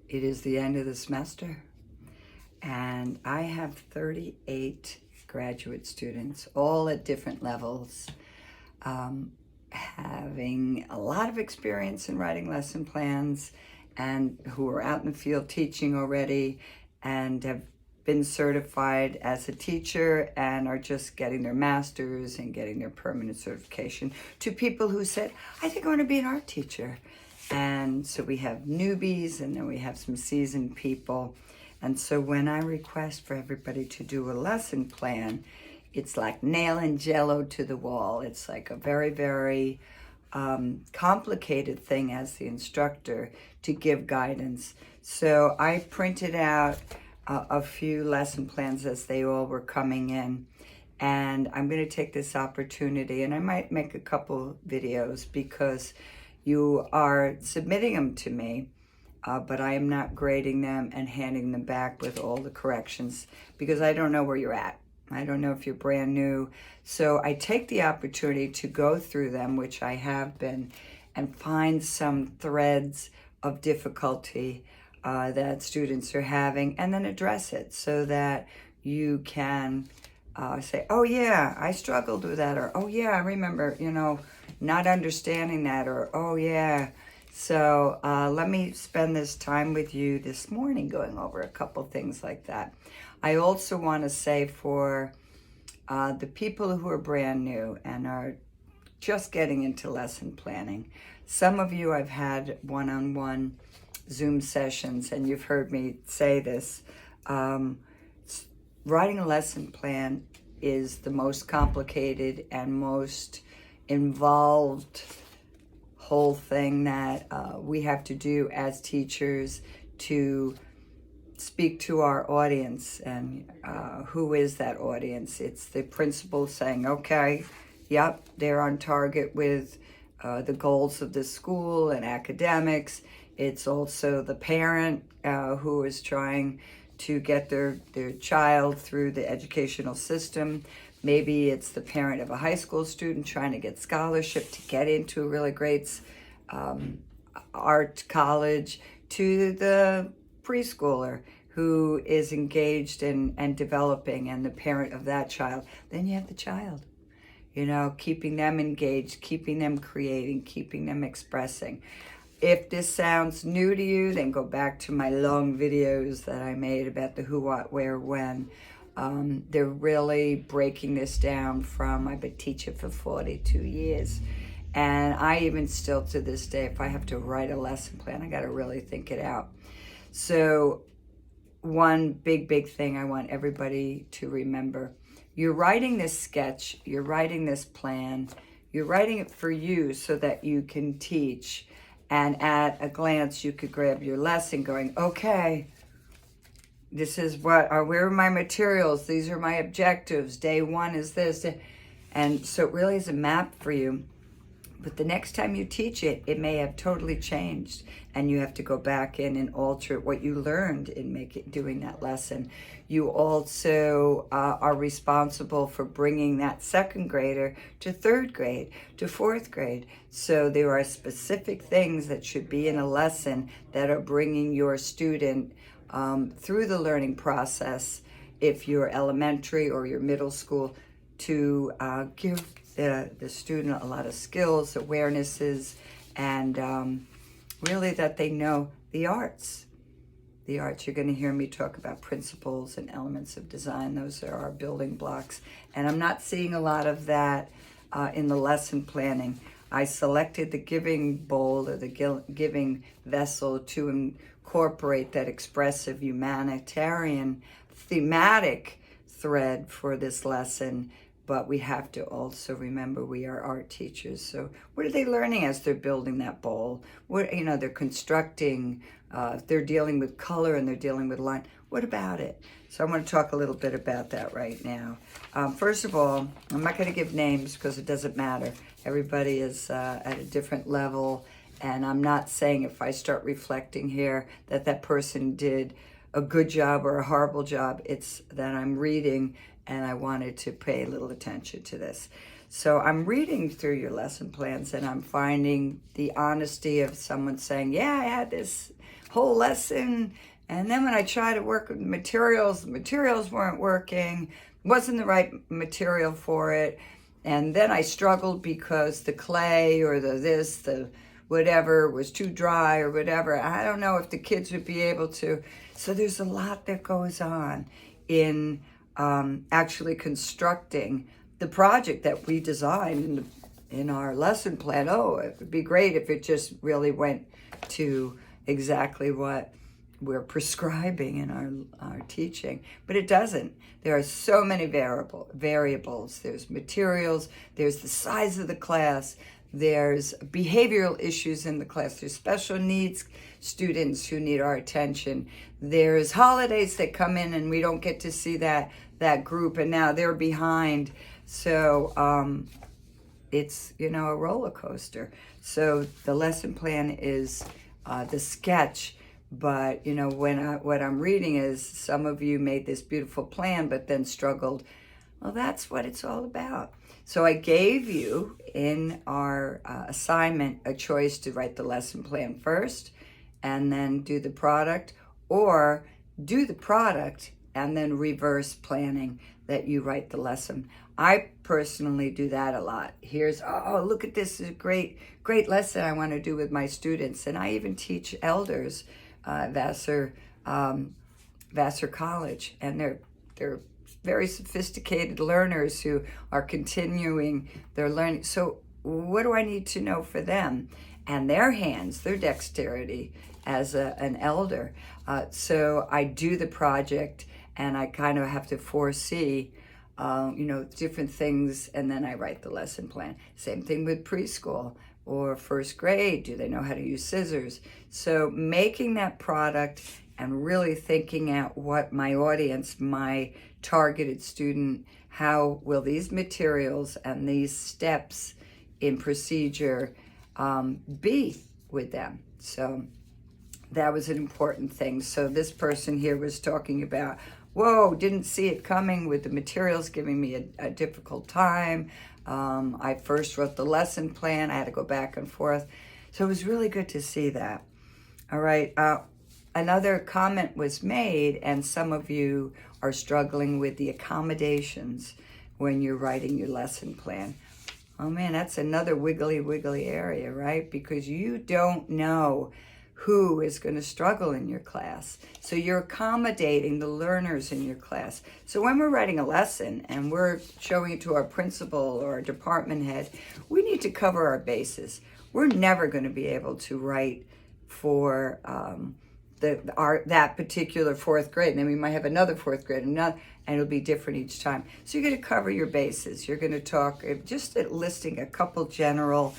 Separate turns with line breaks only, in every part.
It is the end of the semester, and I have 38 graduate students, all at different levels, having a lot of experience in writing lesson plans, and who are out in the field teaching already and have been certified as a teacher and are just getting their masters and getting their permanent certification, to people who said, I think I want to be an art teacher. And so we have newbies, and then we have some seasoned people. And so when I request for everybody to do a lesson plan, it's like nailing Jello to the wall. It's like a very, very complicated thing as the instructor to give guidance. So I printed out a few lesson plans as they all were coming in. And I'm going to take this opportunity, and I might make a couple videos because you are submitting them to me, but I am not grading them and handing them back with all the corrections because I don't know where you're at. I don't know if you're brand new. So I take the opportunity to go through them, which I have been, and find some threads of difficulty that students are having, and then address it so that you can say, oh yeah, I struggled with that, or oh yeah, I remember, not understanding that, or oh yeah. So let me spend this time with you this morning going over a couple things like that. I also want to say for the people who are brand new and are just getting into lesson planning, some of you I've had one-on-one Zoom sessions, and you've heard me say this. Writing a lesson plan is the most complicated and most involved whole thing that we have to do as teachers to speak to our audience. And who is that audience? It's the principal saying, okay, yep, they're on target with the goals of the school and academics. It's also the parent who is trying to get their child through the educational system. Maybe it's the parent of a high school student trying to get scholarship to get into a really great art college, to the preschooler who is engaged and developing, and the parent of that child. Then you have the child, keeping them engaged, keeping them creating, keeping them expressing. If this sounds new to you, then go back to my long videos that I made about the who, what, where, when. They're really breaking this down from, I've been teaching for 42 years. And I even still to this day, if I have to write a lesson plan, I got to really think it out. So one big thing I want everybody to remember, you're writing this sketch, you're writing this plan, you're writing it for you so that you can teach. And at a glance, you could grab your lesson going, okay, this is where are my materials? These are my objectives. Day one is this. And so it really is a map for you. But the next time you teach it, it may have totally changed. And you have to go back in and alter what you learned in doing that lesson. You also are responsible for bringing that second grader to third grade, to fourth grade. So there are specific things that should be in a lesson that are bringing your student through the learning process, if you're elementary or you're middle school, to give the student a lot of skills, awarenesses, and really that they know the arts. The arts, you're going to hear me talk about principles and elements of design. Those are our building blocks. And I'm not seeing a lot of that in the lesson planning. I selected the giving bowl, or the giving vessel, to incorporate that expressive humanitarian thematic thread for this lesson. But we have to also remember we are art teachers. So what are they learning as they're building that bowl? They're constructing, they're dealing with color and they're dealing with line. What about it? So I want to talk a little bit about that right now. First of all, I'm not going to give names because it doesn't matter. Everybody is at a different level. And I'm not saying if I start reflecting here that person did a good job or a horrible job. It's that I'm reading and I wanted to pay a little attention to this. So I'm reading through your lesson plans and I'm finding the honesty of someone saying, yeah, I had this whole lesson. And then when I tried to work with the materials weren't working, wasn't the right material for it. And then I struggled because the clay or the whatever was too dry or whatever. I don't know if the kids would be able to. So there's a lot that goes on in actually constructing the project that we designed in our lesson plan. Oh, it would be great if it just really went to exactly what we're prescribing in our teaching, but it doesn't. There are so many variables. There's materials, there's the size of the class, there's behavioral issues in the class, there's special needs students who need our attention, there's holidays that come in and we don't get to see that group, and now they're behind. So it's, a roller coaster. So the lesson plan is the sketch. But, what I'm reading is some of you made this beautiful plan, but then struggled. Well, that's what it's all about. So I gave you in our assignment a choice to write the lesson plan first and then do the product, or do the product and then reverse planning that you write the lesson. I personally do that a lot. Here's, oh, look at this, is a great lesson I want to do with my students. And I even teach elders Vassar College, and they're very sophisticated learners who are continuing their learning. So what do I need to know for them and their hands, their dexterity as an elder? So I do the project, and I kind of have to foresee different things, and then I write the lesson plan. Same thing with preschool or first grade. Do they know how to use scissors? So making that product and really thinking out what my audience, my targeted student, how will these materials and these steps in procedure be with them? So that was an important thing. So this person here was talking about, whoa, didn't see it coming with the materials giving me a difficult time. I first wrote the lesson plan. I had to go back and forth. So it was really good to see that. All right. Another comment was made, and some of you are struggling with the accommodations when you're writing your lesson plan. Oh man, that's another wiggly area, right? Because you don't know who is going to struggle in your class. So you're accommodating the learners in your class. So when we're writing a lesson and we're showing it to our principal or our department head, we need to cover our bases. We're never going to be able to write for that particular fourth grade. And then we might have another fourth grade, and it'll be different each time. So you're going to cover your bases. You're going to talk, just listing a couple general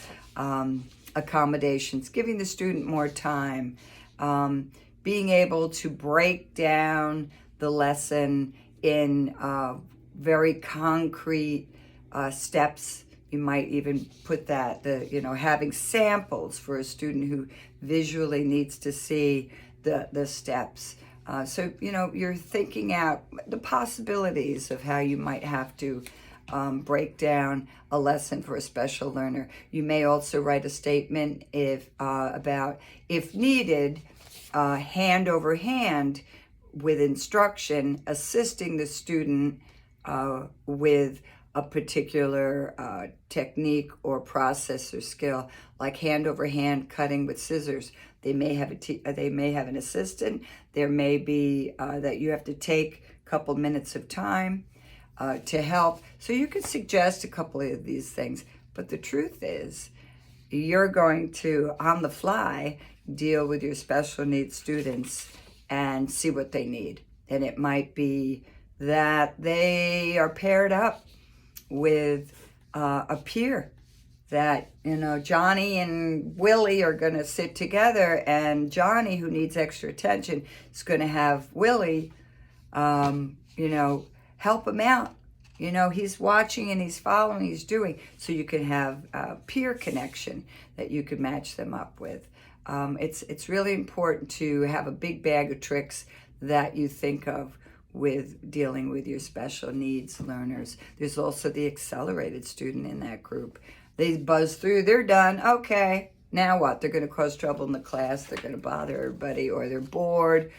accommodations, giving the student more time, being able to break down the lesson in very concrete steps. You might even put that, having samples for a student who visually needs to see the steps. So you're thinking out the possibilities of how you might have to break down a lesson for a special learner. You may also write a statement about, if needed, hand over hand with instruction, assisting the student with a particular technique or process or skill, like hand over hand cutting with scissors. They may have an assistant. There may be that you have to take a couple minutes of time to help. So you could suggest a couple of these things, but the truth is you're going to, on the fly, deal with your special needs students and see what they need. And it might be that they are paired up with a peer, that Johnny and Willie are going to sit together, and Johnny, who needs extra attention, is going to have Willie help him out. He's watching and he's following, he's doing. So you can have a peer connection that you can match them up with. It's really important to have a big bag of tricks that you think of with dealing with your special needs learners. There's also the accelerated student in that group. They buzz through, they're done, okay, Now what? They're going to cause trouble in the class. They're going to bother everybody, or they're bored.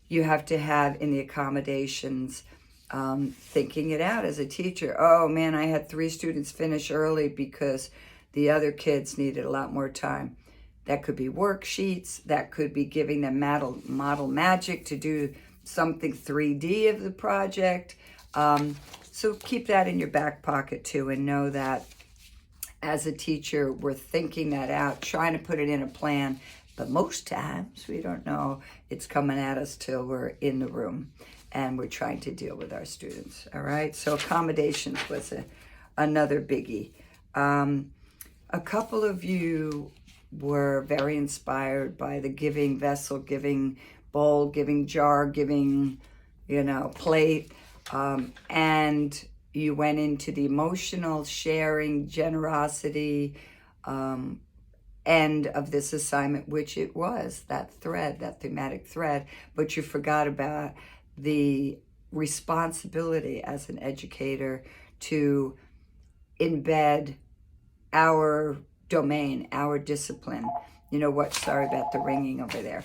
You have to have in the accommodations, thinking it out as a teacher. Oh man, I had 3 students finish early because the other kids needed a lot more time. That could be worksheets. That could be giving them model magic to do something 3D of the project. So keep that in your back pocket too, and know that as a teacher, we're thinking that out, trying to put it in a plan. But most times we don't know it's coming at us till we're in the room and we're trying to deal with our students. All right. So accommodations was another biggie. A couple of you were very inspired by the giving vessel, giving bowl, giving jar, giving, plate. And you went into the emotional sharing, generosity, end of this assignment, which it was that thread, that thematic thread, but you forgot about the responsibility as an educator to embed our domain, our discipline. You know what? Sorry about the ringing over there.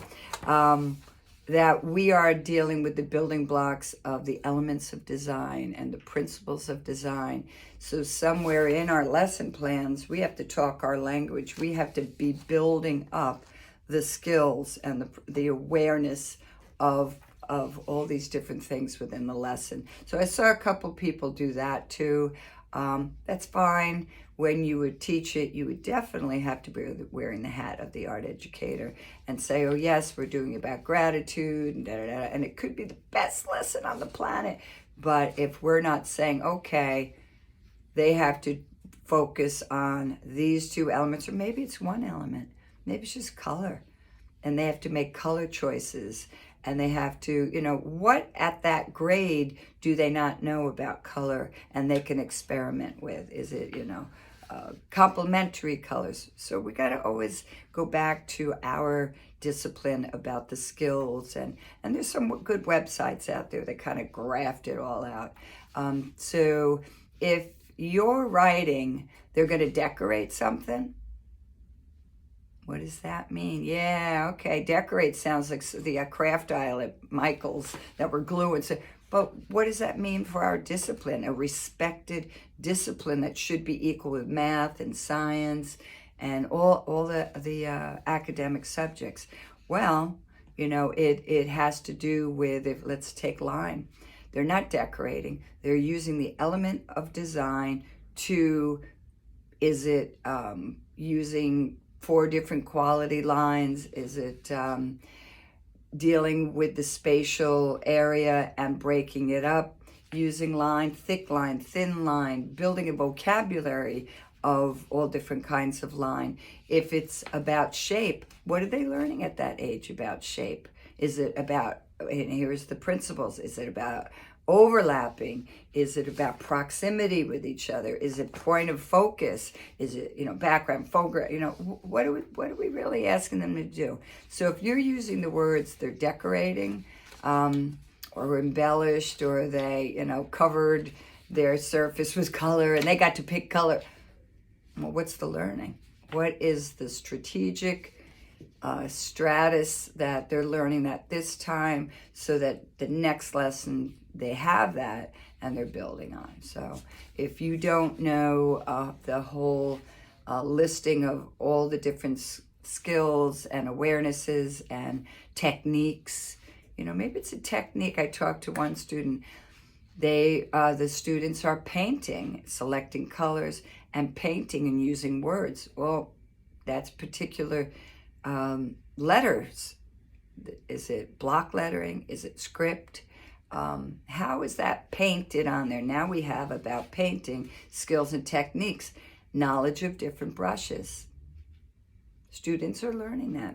That we are dealing with the building blocks of the elements of design and the principles of design. So somewhere in our lesson plans, we have to talk our language. We have to be building up the skills and the awareness of all these different things within the lesson. So I saw a couple people do that too. That's fine. When you would teach it, you would definitely have to be wearing the hat of the art educator and say, oh yes, we're doing about gratitude and and it could be the best lesson on the planet. But if we're not saying, okay, they have to focus on these 2 elements, or maybe it's 1 element, maybe it's just color, and they have to make color choices, and they have to, what at that grade do they not know about color and they can experiment with? Is it, complementary colors? So we got to always go back to our discipline about the skills, and there's some good websites out there that kind of graft it all out. So if you're writing, they're going to decorate something. What does that mean? Yeah, okay. Decorate sounds like the craft aisle at Michael's that we're gluing. So, but what does that mean for our discipline? A respected discipline that should be equal with math and science and all the academic subjects. Well, it has to do with, let's take line. They're not decorating. They're using the element of design to, is it using 4 different quality lines? Is it dealing with the spatial area and breaking it up, using line, thick line, thin line, building a vocabulary of all different kinds of line? If it's about shape, what are they learning at that age about shape? Is it about, and here's the principles, is it about overlapping? Is it about proximity with each other? Is it point of focus? Is it, background, foreground? What are we really asking them to do? So if you're using the words, they're decorating, or embellished, or they, covered their surface with color and they got to pick color. Well, what's the learning? What is the strategic stratus that they're learning at this time, so that the next lesson they have that and they're building on? So if you don't know the whole listing of all the different skills and awarenesses and techniques, maybe it's a technique. I talked to one student. The students are painting, selecting colors and painting and using words. Well, that's particular letters. Is it block lettering? Is it script? How is that painted on there? Now we have about painting skills and techniques, knowledge of different brushes. Students are learning that.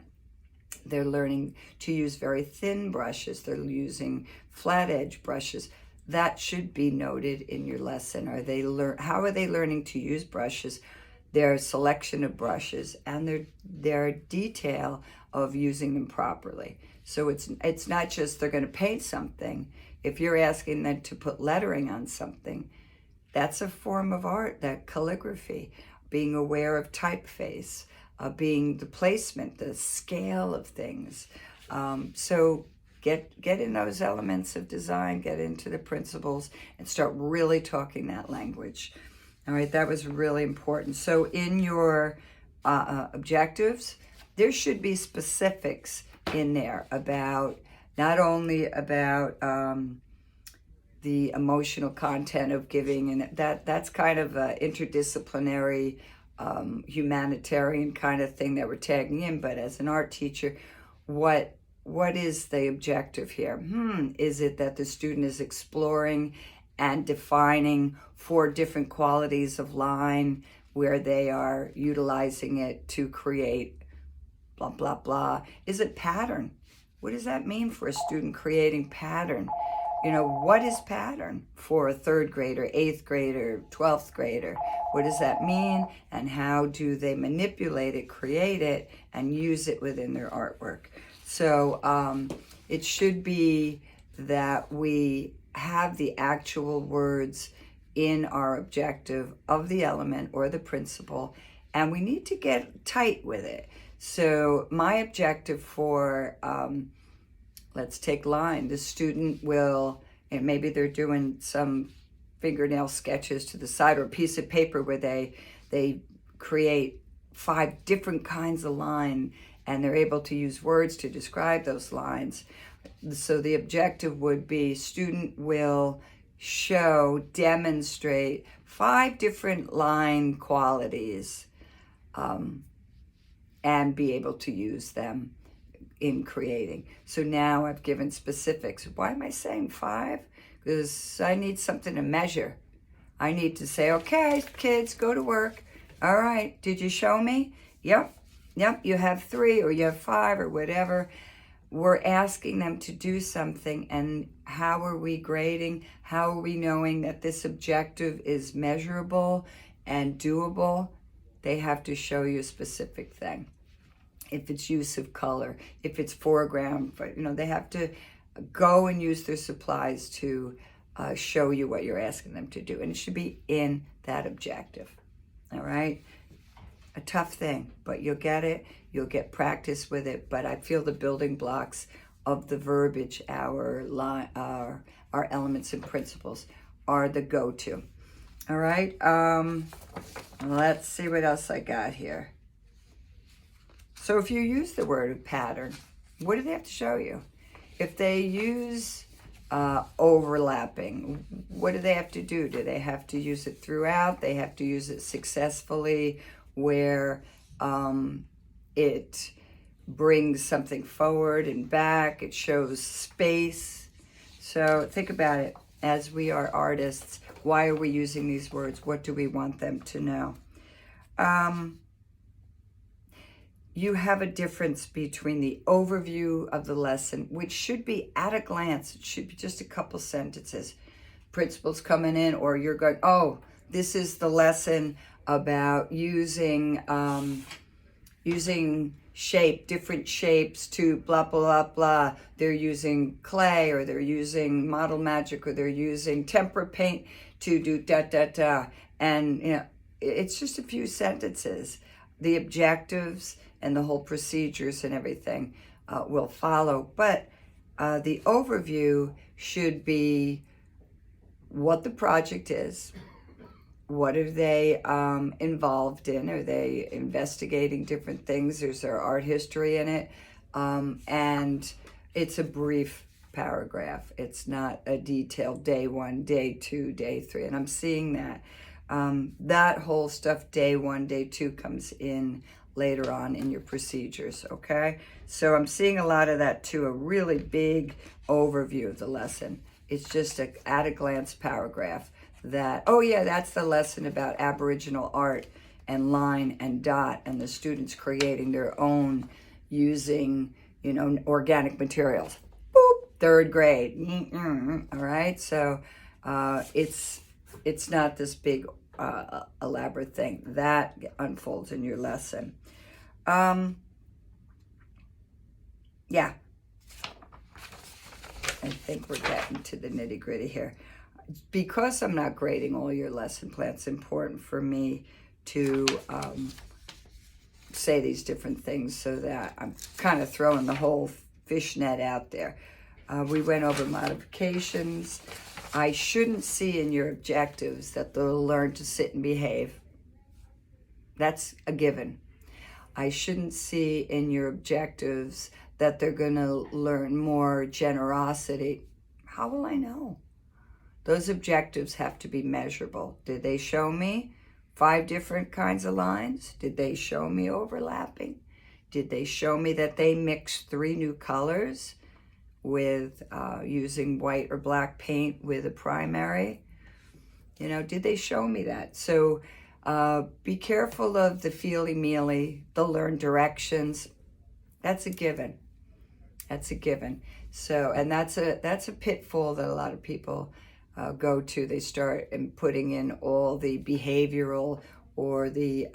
They're learning to use very thin brushes. They're using flat edge brushes. That should be noted in your lesson. How are they learning to use brushes? Their selection of brushes and their detail of using them properly. So it's not just they're going to paint something. If you're asking them to put lettering on something, that's a form of art, that calligraphy, being aware of typeface, being the placement, the scale of things. So get in those elements of design, get into the principles, and start really talking that language. All right, that was really important. So in your objectives, there should be specifics in there about not only about the emotional content of giving, and that's kind of an interdisciplinary humanitarian kind of thing that we're tagging in. But as an art teacher, what is the objective here? Is it that the student is exploring and defining 4 different qualities of line where they are utilizing it to create blah, blah, blah? Is it pattern? What does that mean for a student creating pattern? You know, what is pattern for a 3rd grader, 8th grader, 12th grader? What does that mean? And how do they manipulate it, create it, and use it within their artwork? So it should be that we have the actual words in our objective of the element or the principle, and we need to get tight with it. So my objective for, let's take line, the student will, and maybe they're doing some fingernail sketches to the side or a piece of paper where they create 5 different kinds of line, and they're able to use words to describe those lines. So the objective would be student will show, demonstrate 5 different line qualities and be able to use them in creating. So now I've given specifics. Why am I saying 5? Because I need something to measure. I need to say, okay, kids, go to work. All right, did you show me? Yep, you have 3 or you have 5 or whatever. We're asking them to do something, and how are we grading? How are we knowing that this objective is measurable and doable? They have to show you a specific thing. If it's use of color, if it's foreground, but they have to go and use their supplies to show you what you're asking them to do. And it should be in that objective, all right? A tough thing, but you'll get it. You'll get practice with it. But I feel the building blocks of the verbiage, our elements and principles, are the go-to. All right. Let's see what else I got here. So if you use the word pattern, what do they have to show you? If they use overlapping, what do they have to do? Do they have to use it throughout? They have to use it successfully where it brings something forward and back. It shows space. So think about it. As we are artists, why are we using these words? What do we want them to know? You have a difference between the overview of the lesson, which should be at a glance. It should be just a couple sentences. Principles coming in, or you're going, oh, this is the lesson about using different shapes to blah, blah, blah. They're using clay, or they're using model magic, or they're using tempera paint to do da, da, da. And, it's just a few sentences. The objectives and the whole procedures and everything will follow. But the overview should be what the project is. What are they involved in? Are they investigating different things? Is there art history in it? And it's a brief paragraph. It's not a detailed day 1, day 2, day 3. And I'm seeing that. That whole stuff, day 1, day 2, comes in later on in your procedures, okay? So I'm seeing a lot of that too, a really big overview of the lesson. It's just a at-a-glance paragraph that, oh yeah, that's the lesson about Aboriginal art and line and dot and the students creating their own using, organic materials. Boop, 3rd grade, all right? So it's not this big elaborate thing. That unfolds in your lesson. Yeah. I think we're getting to the nitty-gritty here. Because I'm not grading all your lesson plans, it's important for me to say these different things so that I'm kind of throwing the whole fishnet out there. We went over modifications. I shouldn't see in your objectives that they'll learn to sit and behave. That's a given. I shouldn't see in your objectives that they're going to learn more generosity. How will I know? Those objectives have to be measurable. Did they show me 5 different kinds of lines? Did they show me overlapping? Did they show me that they mixed 3 new colors with using white or black paint with a primary? You know, did they show me that? So be careful of the feely-mealy. They'll learn directions. That's a given. That's a given. So, and that's a pitfall that a lot of people go to. They start putting in all the behavioral or the,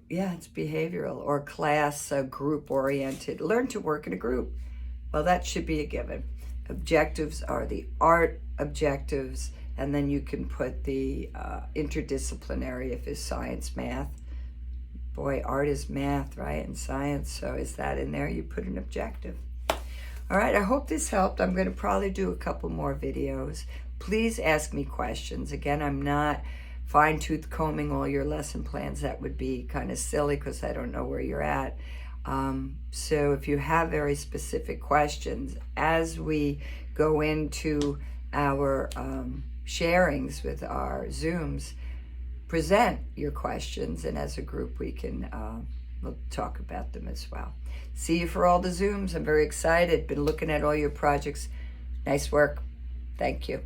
it's behavioral or class group-oriented. Learn to work in a group. Well, that should be a given. Objectives are the art objectives, and then you can put the interdisciplinary if it's science, math. Boy, art is math, right? And science, so is that in there? You put an objective. All right, I hope this helped. I'm going to probably do a couple more videos. Please ask me questions. Again, I'm not fine-tooth combing all your lesson plans. That would be kind of silly because I don't know where you're at. So if you have very specific questions, as we go into our sharings with our Zooms, present your questions, and as a group we can we'll talk about them as well. See you for all the Zooms. I'm very excited. Been looking at all your projects. Nice work. Thank you.